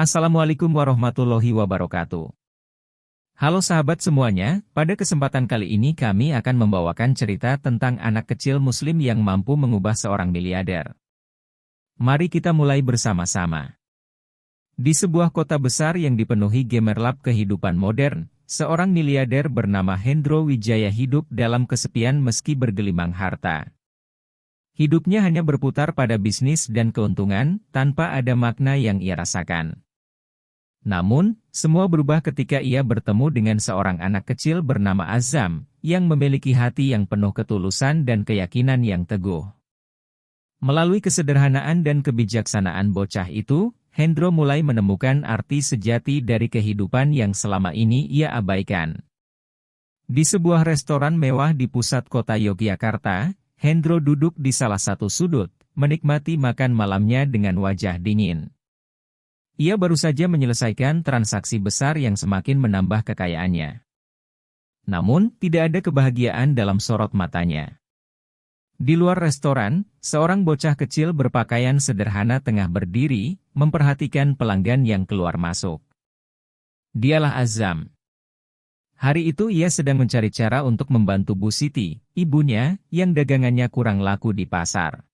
Assalamualaikum warahmatullahi wabarakatuh. Halo sahabat semuanya, pada kesempatan kali ini kami akan membawakan cerita tentang anak kecil muslim yang mampu mengubah seorang miliarder. Mari kita mulai bersama-sama. Di sebuah kota besar yang dipenuhi gemerlap kehidupan modern, seorang miliarder bernama Hendro Wijaya hidup dalam kesepian meski bergelimang harta. Hidupnya hanya berputar pada bisnis dan keuntungan, tanpa ada makna yang ia rasakan. Namun, semua berubah ketika ia bertemu dengan seorang anak kecil bernama Azam, yang memiliki hati yang penuh ketulusan dan keyakinan yang teguh. Melalui kesederhanaan dan kebijaksanaan bocah itu, Hendro mulai menemukan arti sejati dari kehidupan yang selama ini ia abaikan. Di sebuah restoran mewah di pusat kota Yogyakarta, Hendro duduk di salah satu sudut, menikmati makan malamnya dengan wajah dingin. Ia baru saja menyelesaikan transaksi besar yang semakin menambah kekayaannya. Namun, tidak ada kebahagiaan dalam sorot matanya. Di luar restoran, seorang bocah kecil berpakaian sederhana tengah berdiri, memperhatikan pelanggan yang keluar masuk. Dialah Azam. Hari itu ia sedang mencari cara untuk membantu Bu Siti, ibunya, yang dagangannya kurang laku di pasar.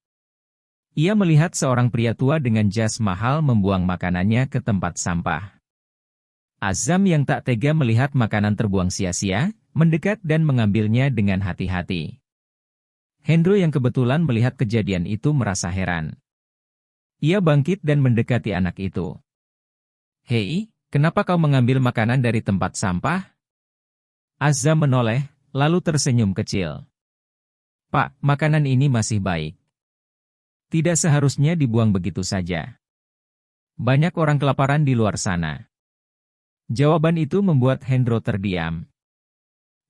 Ia melihat seorang pria tua dengan jas mahal membuang makanannya ke tempat sampah. Azam yang tak tega melihat makanan terbuang sia-sia, mendekat dan mengambilnya dengan hati-hati. Hendro yang kebetulan melihat kejadian itu merasa heran. Ia bangkit dan mendekati anak itu. "Hei, kenapa kau mengambil makanan dari tempat sampah?" Azam menoleh, lalu tersenyum kecil. "Pak, makanan ini masih baik. Tidak seharusnya dibuang begitu saja. Banyak orang kelaparan di luar sana." Jawaban itu membuat Hendro terdiam.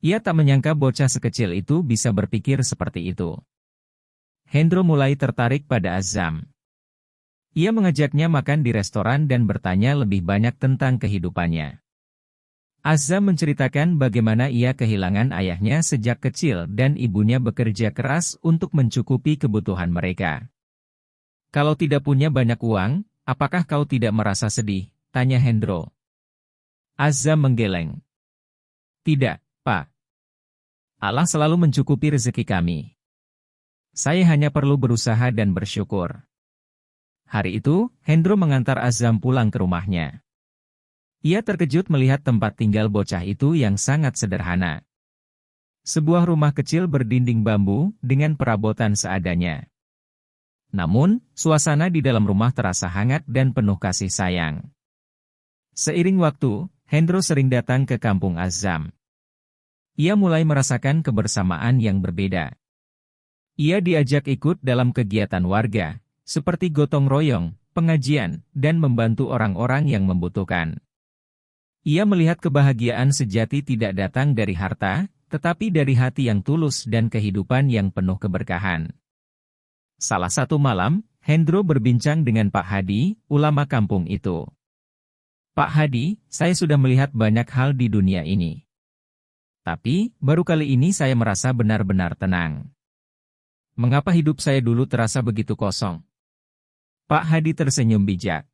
Ia tak menyangka bocah sekecil itu bisa berpikir seperti itu. Hendro mulai tertarik pada Azam. Ia mengajaknya makan di restoran dan bertanya lebih banyak tentang kehidupannya. Azam menceritakan bagaimana ia kehilangan ayahnya sejak kecil dan ibunya bekerja keras untuk mencukupi kebutuhan mereka. "Kalau tidak punya banyak uang, apakah kau tidak merasa sedih?" tanya Hendro. Azam menggeleng. "Tidak, Pak. Allah selalu mencukupi rezeki kami. Saya hanya perlu berusaha dan bersyukur." Hari itu, Hendro mengantar Azam pulang ke rumahnya. Ia terkejut melihat tempat tinggal bocah itu yang sangat sederhana. Sebuah rumah kecil berdinding bambu, dengan perabotan seadanya. Namun, suasana di dalam rumah terasa hangat dan penuh kasih sayang. Seiring waktu, Hendro sering datang ke kampung Azam. Ia mulai merasakan kebersamaan yang berbeda. Ia diajak ikut dalam kegiatan warga, seperti gotong royong, pengajian, dan membantu orang-orang yang membutuhkan. Ia melihat kebahagiaan sejati tidak datang dari harta, tetapi dari hati yang tulus dan kehidupan yang penuh keberkahan. Salah satu malam, Hendro berbincang dengan Pak Hadi, ulama kampung itu. "Pak Hadi, saya sudah melihat banyak hal di dunia ini. Tapi, baru kali ini saya merasa benar-benar tenang. Mengapa hidup saya dulu terasa begitu kosong?" Pak Hadi tersenyum bijak.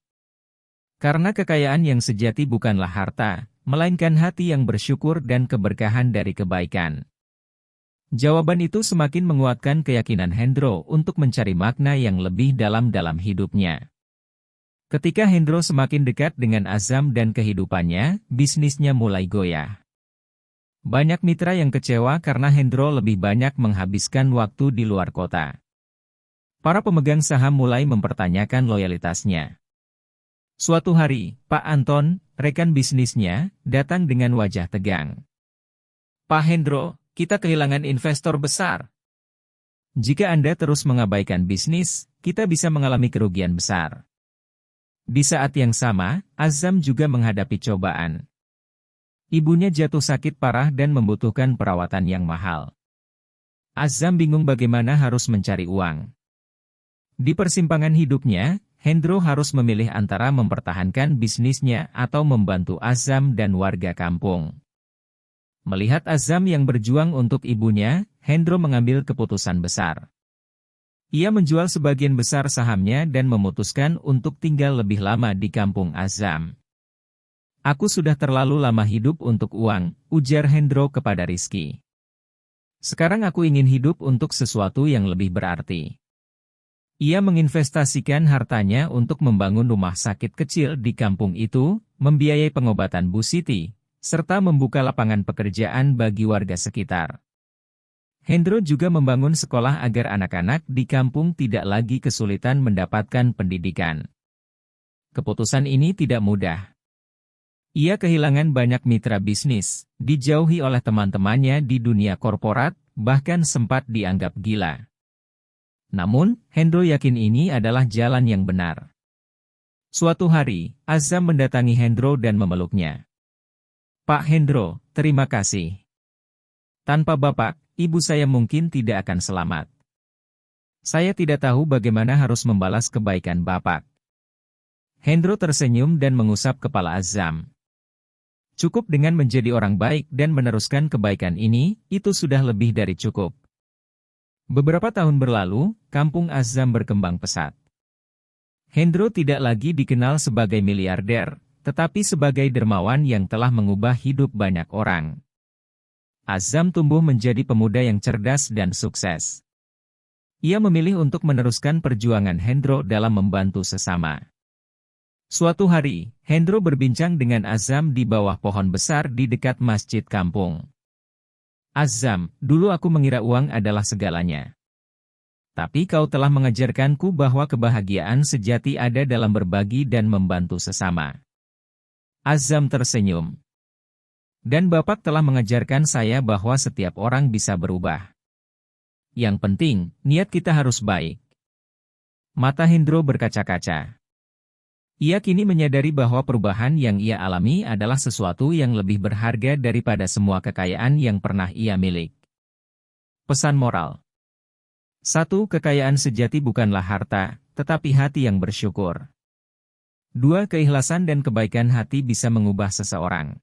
Karena kekayaan yang sejati bukanlah harta, melainkan hati yang bersyukur dan keberkahan dari kebaikan. Jawaban itu semakin menguatkan keyakinan Hendro untuk mencari makna yang lebih dalam hidupnya. Ketika Hendro semakin dekat dengan Azam dan kehidupannya, bisnisnya mulai goyah. Banyak mitra yang kecewa karena Hendro lebih banyak menghabiskan waktu di luar kota. Para pemegang saham mulai mempertanyakan loyalitasnya. Suatu hari, Pak Anton, rekan bisnisnya, datang dengan wajah tegang. "Pak Hendro, kita kehilangan investor besar. Jika Anda terus mengabaikan bisnis, kita bisa mengalami kerugian besar." Di saat yang sama, Azam juga menghadapi cobaan. Ibunya jatuh sakit parah dan membutuhkan perawatan yang mahal. Azam bingung bagaimana harus mencari uang. Di persimpangan hidupnya, Hendro harus memilih antara mempertahankan bisnisnya atau membantu Azam dan warga kampung. Melihat Azam yang berjuang untuk ibunya, Hendro mengambil keputusan besar. Ia menjual sebagian besar sahamnya dan memutuskan untuk tinggal lebih lama di kampung Azam. Aku sudah terlalu lama hidup untuk uang, ujar Hendro kepada Rizky. Sekarang aku ingin hidup untuk sesuatu yang lebih berarti. Ia menginvestasikan hartanya untuk membangun rumah sakit kecil di kampung itu, membiayai pengobatan Bu Siti, serta membuka lapangan pekerjaan bagi warga sekitar. Hendro juga membangun sekolah agar anak-anak di kampung tidak lagi kesulitan mendapatkan pendidikan. Keputusan ini tidak mudah. Ia kehilangan banyak mitra bisnis, dijauhi oleh teman-temannya di dunia korporat, bahkan sempat dianggap gila. Namun, Hendro yakin ini adalah jalan yang benar. Suatu hari, Azam mendatangi Hendro dan memeluknya. Pak Hendro, terima kasih. Tanpa Bapak, ibu saya mungkin tidak akan selamat. Saya tidak tahu bagaimana harus membalas kebaikan Bapak. Hendro tersenyum dan mengusap kepala Azam. Cukup dengan menjadi orang baik dan meneruskan kebaikan ini, itu sudah lebih dari cukup. Beberapa tahun berlalu, kampung Azam berkembang pesat. Hendro tidak lagi dikenal sebagai miliarder, tetapi sebagai dermawan yang telah mengubah hidup banyak orang. Azam tumbuh menjadi pemuda yang cerdas dan sukses. Ia memilih untuk meneruskan perjuangan Hendro dalam membantu sesama. Suatu hari, Hendro berbincang dengan Azam di bawah pohon besar di dekat masjid kampung. Azam, dulu aku mengira uang adalah segalanya. Tapi kau telah mengajarkanku bahwa kebahagiaan sejati ada dalam berbagi dan membantu sesama. Azam tersenyum. Dan Bapak telah mengajarkan saya bahwa setiap orang bisa berubah. Yang penting, niat kita harus baik. Mata Hendro berkaca-kaca. Ia kini menyadari bahwa perubahan yang ia alami adalah sesuatu yang lebih berharga daripada semua kekayaan yang pernah ia milik. Pesan moral. 1. Kekayaan sejati bukanlah harta, tetapi hati yang bersyukur. 2. Keikhlasan dan kebaikan hati bisa mengubah seseorang.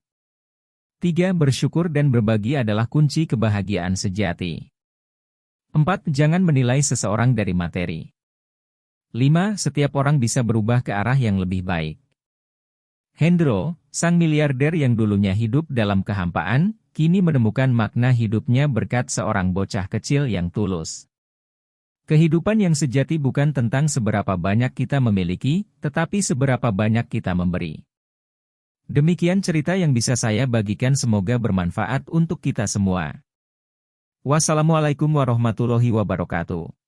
3. Bersyukur dan berbagi adalah kunci kebahagiaan sejati. 4. Jangan menilai seseorang dari materi. 5. Setiap orang bisa berubah ke arah yang lebih baik. Hendro, sang miliarder yang dulunya hidup dalam kehampaan, kini menemukan makna hidupnya berkat seorang bocah kecil yang tulus. Kehidupan yang sejati bukan tentang seberapa banyak kita memiliki, tetapi seberapa banyak kita memberi. Demikian cerita yang bisa saya bagikan, semoga bermanfaat untuk kita semua. Wassalamualaikum warahmatullahi wabarakatuh.